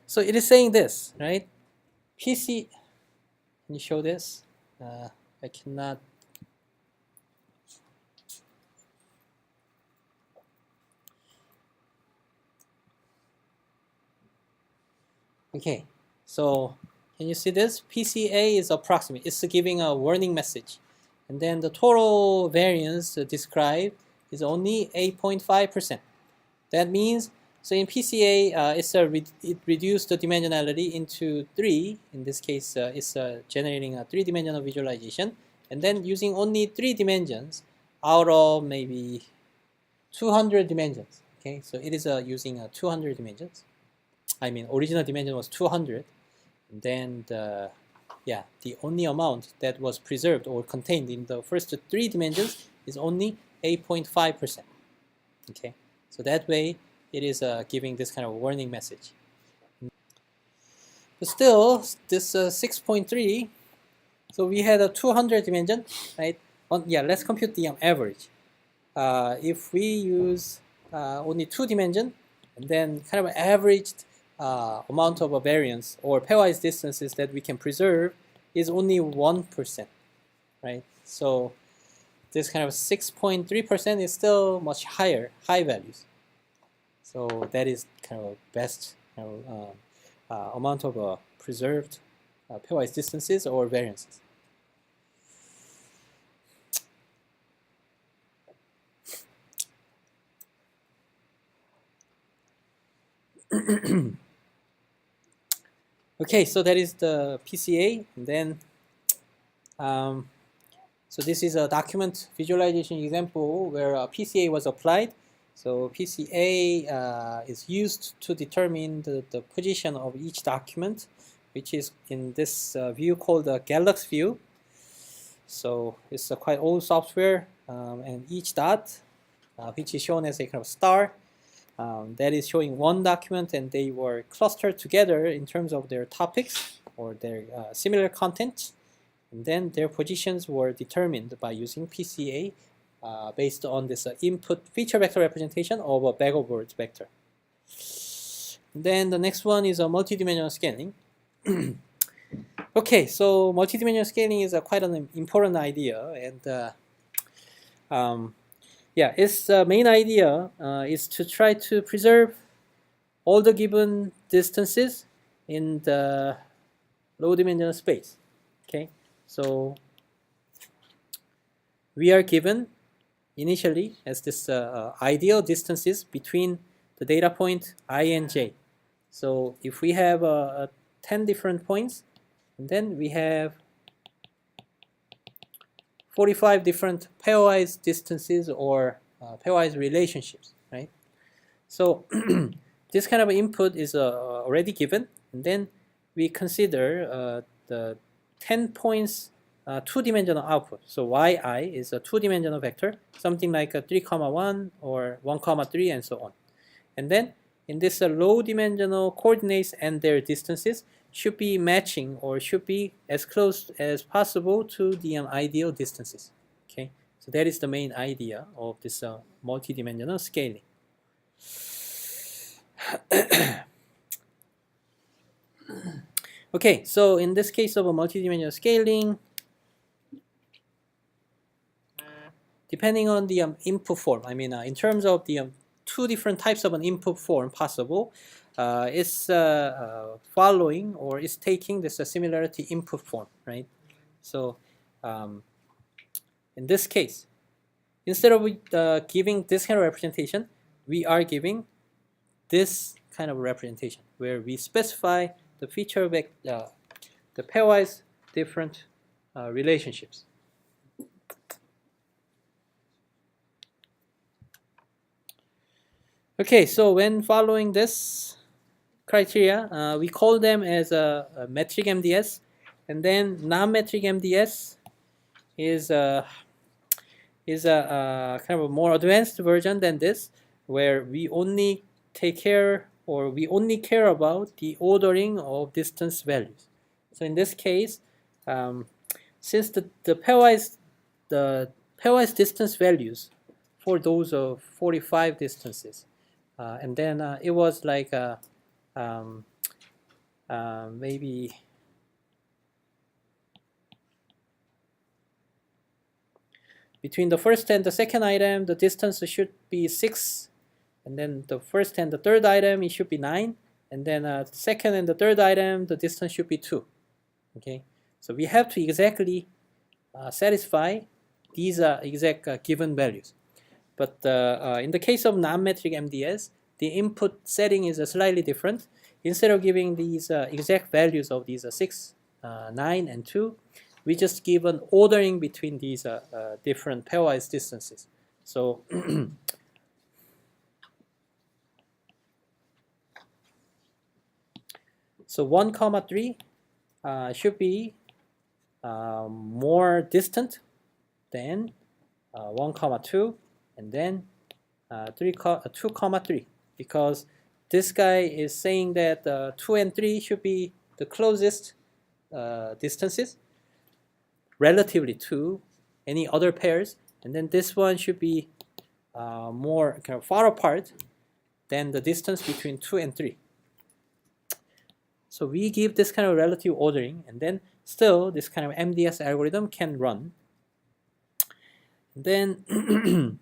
So it is saying this, right? PC. Can you show this? I cannot. Okay, so can you see this? PCA is approximate. It's giving a warning message. And then the total variance described is only 8.5%. That means, so in PCA, it reduced the dimensionality into 3. In this case, it's generating a 3-dimensional visualization. And then using only 3 dimensions out of maybe 200 dimensions. Okay, so it is using 200 dimensions. I mean, original dimension was 200. And then the only amount that was preserved or contained in the first 3 dimensions is only 8.5%. Okay, so that way it is giving this kind of warning message. But still, this 6.3, so we had a 200 dimension, right? Let's compute the average. If we use only 2 dimension, and then kind of averaged amount of a variance or pairwise distances that we can preserve is only 1%, right? So this kind of 6.3% is still much high values. So that is kind of best amount of preserved pairwise distances or variances. Okay, so that is the PCA, and then so this is a document visualization example where a PCA was applied. So PCA is used to determine the position of each document, which is in this view called the Galax view. So it's a quite old software, and each dot, which is shown as a kind of star, that is showing one document, and they were clustered together in terms of their topics or their similar content, and then their positions were determined by using PCA based on this input feature vector representation of a bag of words vector. Then the next one is a multidimensional scaling. Okay, so multidimensional scaling is quite an important idea, and its main idea is to try to preserve all the given distances in the low dimensional space. Okay, so we are given initially as this ideal distances between the data point I and j. So if we have 10 different points, and then we have 45 different pairwise distances or pairwise relationships, right? So this kind of input is already given, and then we consider the 10 points two-dimensional output. So yi is a two-dimensional vector, something like a 3, 1 or 1, 3 and so on. And then in this low-dimensional coordinates and their distances should be matching or should be as close as possible to the ideal distances. Okay, so that is the main idea of this multidimensional scaling. Okay, so in this case of a multidimensional scaling, depending on the input form, I mean, in terms of the two different types of an input form possible, is following or is taking this similarity input form, right? So in this case, instead of giving this kind of representation, we are giving this kind of representation where we specify the feature vector, the pairwise different relationships. Okay, so when following this criteria, we call them as a metric MDS, and then non-metric MDS is a kind of a more advanced version than this, where we only take care or we only care about the ordering of distance values. So in this case, since the pairwise distance values for those of 45 distances, and then it was like maybe between the first and the second item, the distance should be 6, and then the first and the third item, it should be 9, and then the second and the third item, the distance should be 2. Okay, so we have to exactly satisfy these exact given values. But in the case of non-metric MDS, the input setting is slightly different. Instead of giving these exact values of these 6, 9, and 2, we just give an ordering between these different pairwise distances. So so 1, 3 should be more distant than 1, 2, and then 2, 3, because this guy is saying that 2 and 3 should be the closest distances relatively to any other pairs, and then this one should be more kind of far apart than the distance between 2 and 3. So we give this kind of relative ordering, and then still this kind of MDS algorithm can run. And then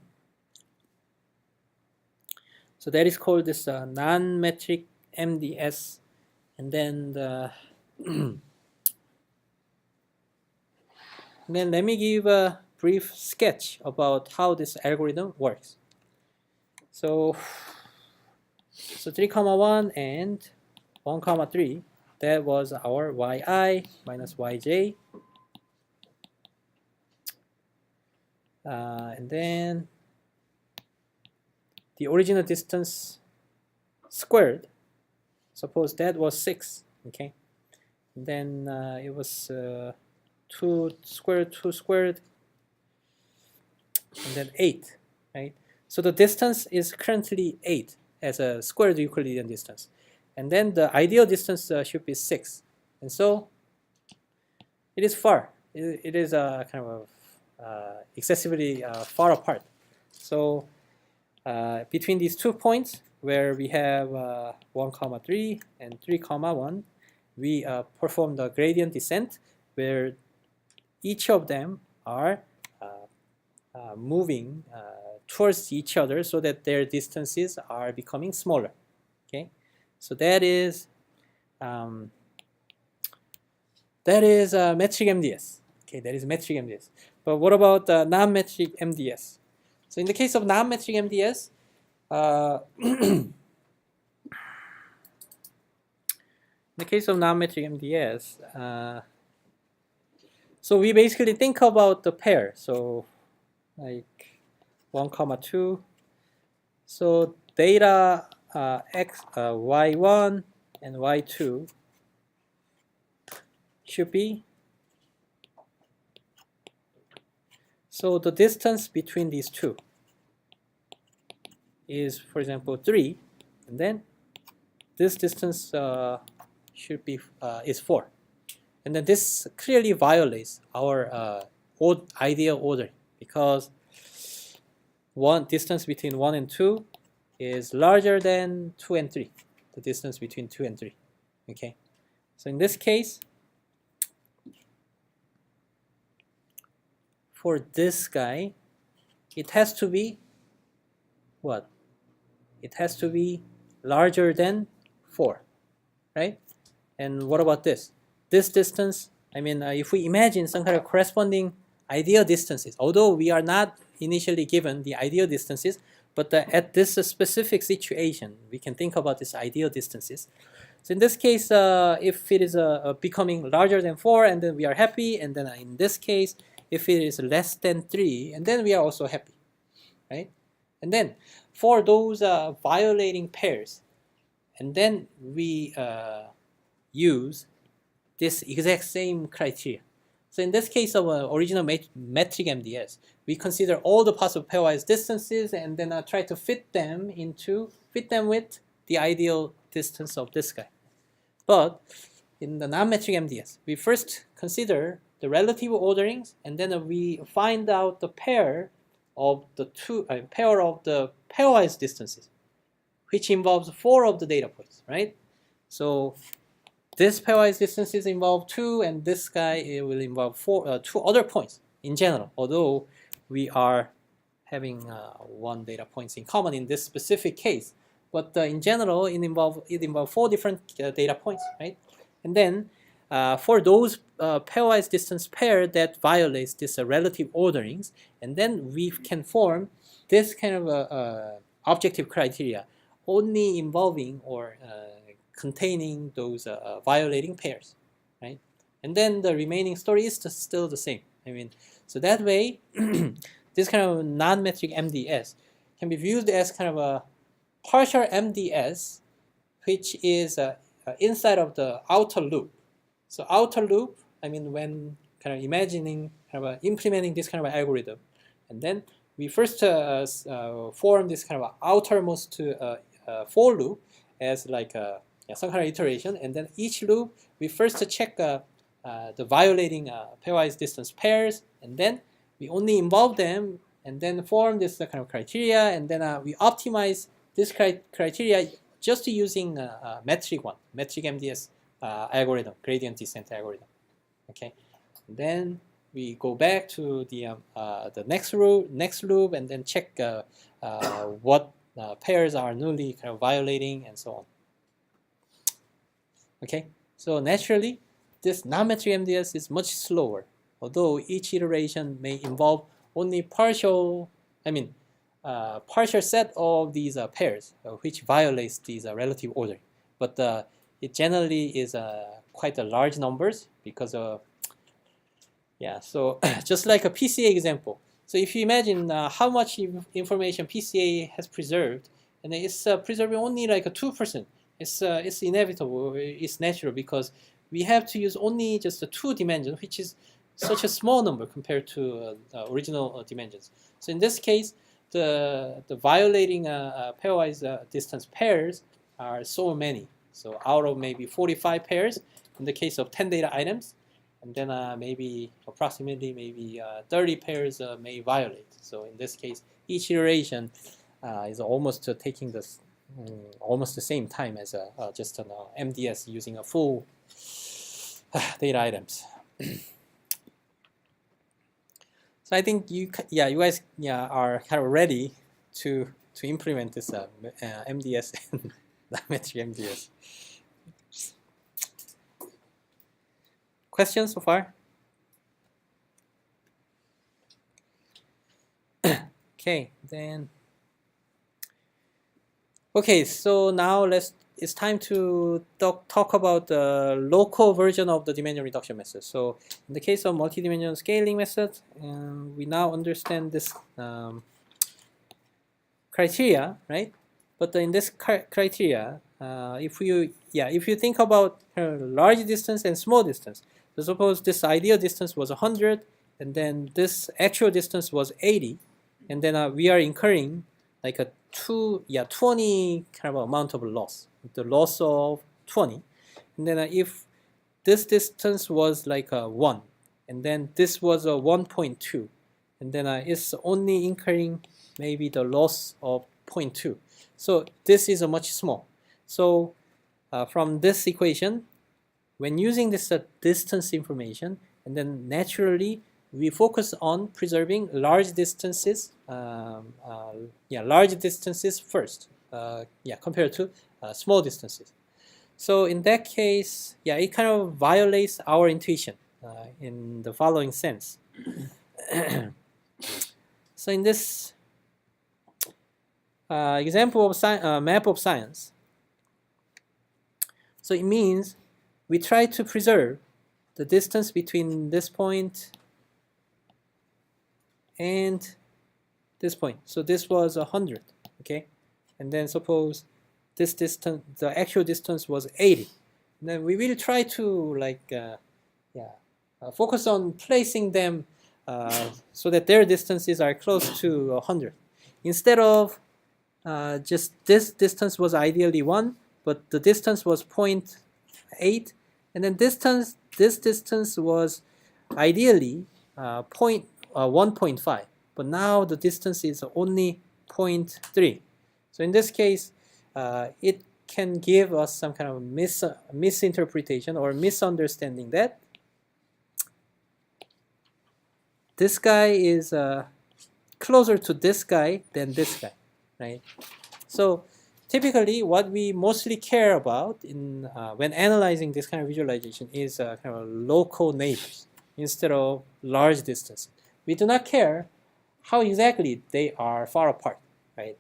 so that is called this non-metric MDS, and then the then let me give a brief sketch about how this algorithm works. So 3, 1 and 1, 3, that was our yi minus yj, and then the original distance squared, suppose that was 6, okay, and then it was 2 squared, and then 8, right? So the distance is currently 8 as a squared Euclidean distance, and then the ideal distance should be 6, and so it is far. It is kind of excessively far apart. So between these 2 points where we have 1, 3 and 3, 1, we perform the gradient descent where each of them are moving towards each other so that their distances are becoming smaller. Okay, So that is metric MDS. Okay, that is metric MDS. But what about non-metric MDS? So in the case of non-metric MDS, in the case of non-metric MDS, so we basically think about the pair. So like 1, 2. So data y1 and y2 should be, so the distance between these two is, for example, 3, and then this distance should be is 4, and then this clearly violates our ideal ordering, because one distance between 1 and 2 is larger than 2 and 3, the distance between 2 and 3. Okay, so in this case, for this guy, it has to be what? It has to be larger than 4, right? And what about this? This distance, I mean, if we imagine some kind of corresponding ideal distances, although we are not initially given the ideal distances, but at this specific situation, we can think about these ideal distances. So in this case, if it is becoming larger than 4, and then we are happy, and then in this case, if it is less than 3, and then we are also happy, right? And then for those violating pairs, and then we use this exact same criteria. So in this case of original metric MDS, we consider all the possible pairwise distances and then try to fit them with the ideal distance of this guy. But in the non-metric MDS, we first consider the relative orderings, and then we find out the pair of the pairwise distances, which involves 4 of the data points, right? So this pairwise distances involve 2, and this guy, it will involve 2 other points in general, although we are having 1 data points in common in this specific case. But in general, it involves 4 different data points, right? And then for those pairwise distance pair that violates this relative orderings, and then we can form this kind of objective criteria only involving or containing those violating pairs, right? And then the remaining story is still the same. I mean, so that way, this kind of non-metric MDS can be viewed as kind of a partial MDS, which is inside of the outer loop. So outer loop, I mean, when kind of imagining, kind of implementing this kind of algorithm, and then we first form this kind of outermost for loop as like some kind of iteration, and then each loop we first check the violating pairwise distance pairs, and then we only involve them, and then form this kind of criteria, and then we optimize this criteria just using metric MDS algorithm, gradient descent algorithm. Okay, and then we go back to the next loop, and then check what pairs are newly kind of violating, and so on. Okay, so naturally, this non-metric MDS is much slower, although each iteration may involve only partial set of these pairs, which violates these relative ordering. But it generally is quite a large numbers because so just like a PCA example. So if you imagine how much information PCA has preserved, and it's preserving only like a 2%. It's inevitable. It's natural because we have to use only just the 2 dimensions, which is such a small number compared to original dimensions. So in this case, the violating pairwise distance pairs are so many. So out of maybe 45 pairs in the case of 10 data items, and then maybe approximately 30 pairs may violate. So in this case, each iteration is almost taking this almost the same time as just an MDS using a full data items. So I think you guys are kind of ready to implement this MDS Metric MDS. Questions so far? Okay, then. Okay, so now it's time to talk about the local version of the dimension reduction method. So in the case of multidimensional scaling method, we now understand this criteria, right? But in this criteria, if you think about large distance and small distance, so suppose this ideal distance was 100, and then this actual distance was 80, and then we are incurring like a 20 kind of amount of loss, the loss of 20, and then if this distance was like a 1, and then this was a 1.2, and then it's only incurring maybe the loss of 0.2. So this is a much small. So from this equation, when using this distance information, and then naturally we focus on preserving large distances. Large distances first. Compared to small distances. So in that case, it kind of violates our intuition in the following sense. So in this example of map of science, so it means we try to preserve the distance between this point and this point. So this was 100, okay? And then suppose this distance, the actual distance was 80. And then we will try to focus on placing them so that their distances are close to 100. Instead of just this distance was ideally 1, but the distance was 0.8, and then this distance was ideally 1.5, but now the distance is only 0.3. So in this case, it can give us some kind of misinterpretation or misunderstanding that this guy is closer to this guy than this guy, right? So typically, what we mostly care about in when analyzing this kind of visualization is kind of local neighbors instead of large distance. We do not care how exactly they are far apart, right?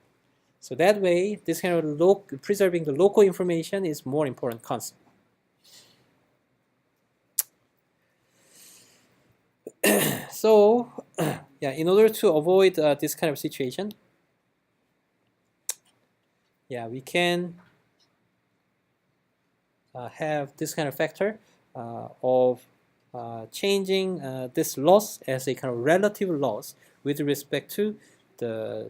So that way, this kind of preserving the local information is more important concept. So, in order to avoid this kind of situation, we can have this kind of factor of changing this loss as a kind of relative loss with respect to the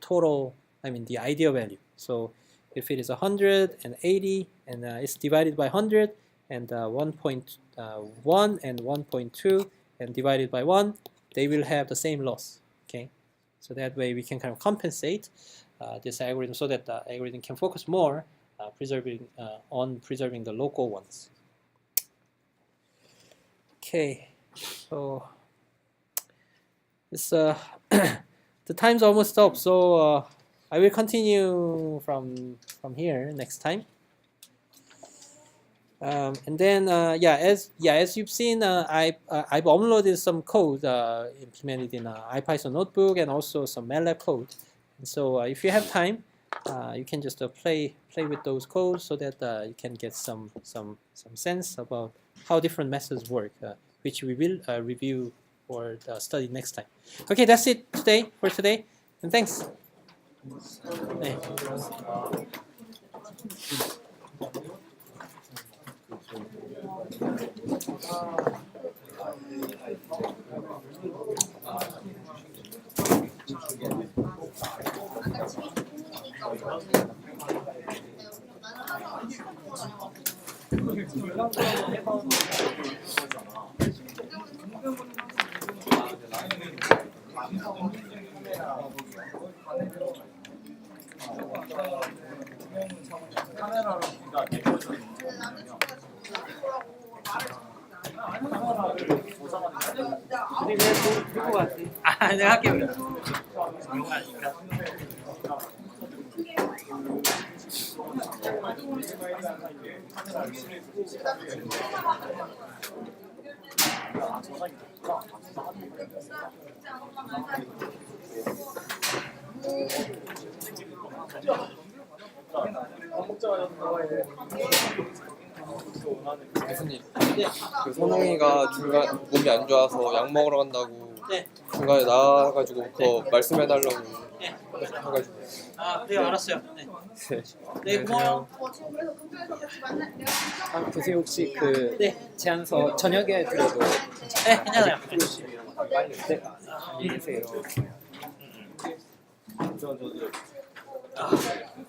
total, the ideal value. So if it is 180 and it's divided by 100 and 1.1 and 1.2 and divided by 1, they will have the same loss, okay? So that way we can kind of compensate this algorithm so that the algorithm can focus more on preserving the local ones. Okay, so this the time's almost up, so I will continue from here next time. And then as you've seen, I've uploaded some code implemented in IPython notebook and also some MATLAB code. And so if you have time, you can just play with those codes so that you can get some sense about how different methods work, which we will review or study next time. Okay, that's it for today, and thanks. 내가 할게요. 교수님, 그 선웅이가 중간 몸이 안 좋아서 약 먹으러 간다고 네. 중간에 나와가지고 그거 말씀해달라고 네. 해가지고. 아, 그래요. 알았어요. 네. 네. 네, 고마워요. 교수님 혹시 그 네. 제안서 저녁에 드려도 네, 괜찮아요. 네, 안녕히 계세요.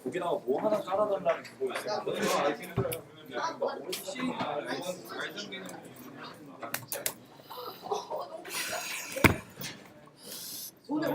거기다가 뭐 하나 깔아달라는 그거 있어요.